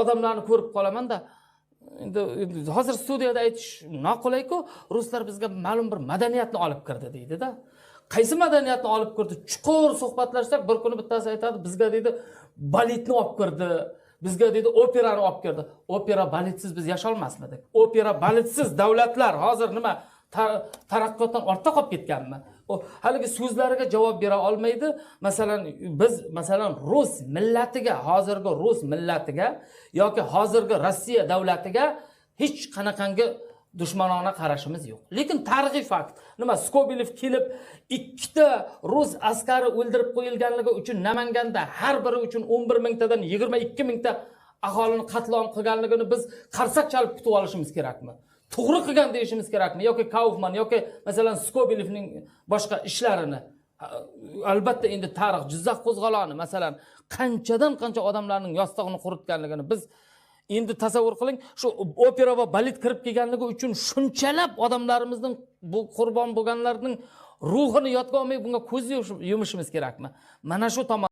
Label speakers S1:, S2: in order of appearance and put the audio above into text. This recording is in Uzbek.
S1: odamlarni ko'rib qolaman-da. Endi hozir studiyada aytish noqulay-ku, ruslar bizga ma'lum bir madaniyatni olib kirdi deydi-da. Qaysi madaniyatni olib kirdi? Chuqur suhbatlashsak, bir kuni bittasi aytadi, bizga deydi, baletni olib kirdi. Bizga deydi, operani olib kirdi. Opera baletsiz biz yasha olmasmidik. Opera baletsiz davlatlar hozir nima taraqqiyotdan ortda qolib ketganmi? O haligi so'zlariga javob bera olmaydi. Masalan rus millatiga, hozirgi rus millatiga yoki hozirgi Rossiya davlatiga hech qanaqangi dushmanona qarashimiz yo'q. Lekin tarixiy fakt, nima Skobelov kelib ikkita rus askari o'ldirib qo'yilganligi uchun Namanganda har biri uchun 11 mingtadan 22 mingta aholini qatlom qilganligini biz qarsak chalib kutib olishimiz kerakmi? To'g'ri qilgan deyishimiz kerakmi? Yoki Kaufman yoki masalan Skobelovning boshqa ishlarini? Albatta endi tarix Jizzax qo'zg'oloni masalan qanchadan qancha odamlarning yostig'ini quritganligini biz endi tasavvur qiling, shu opera va balet kirib kelganligi uchun shunchalab odamlarimizning bu qurbon bo'lganlarning ruhini yodga olmay bunga ko'z yumishimiz kerakmi? Mana shu tomon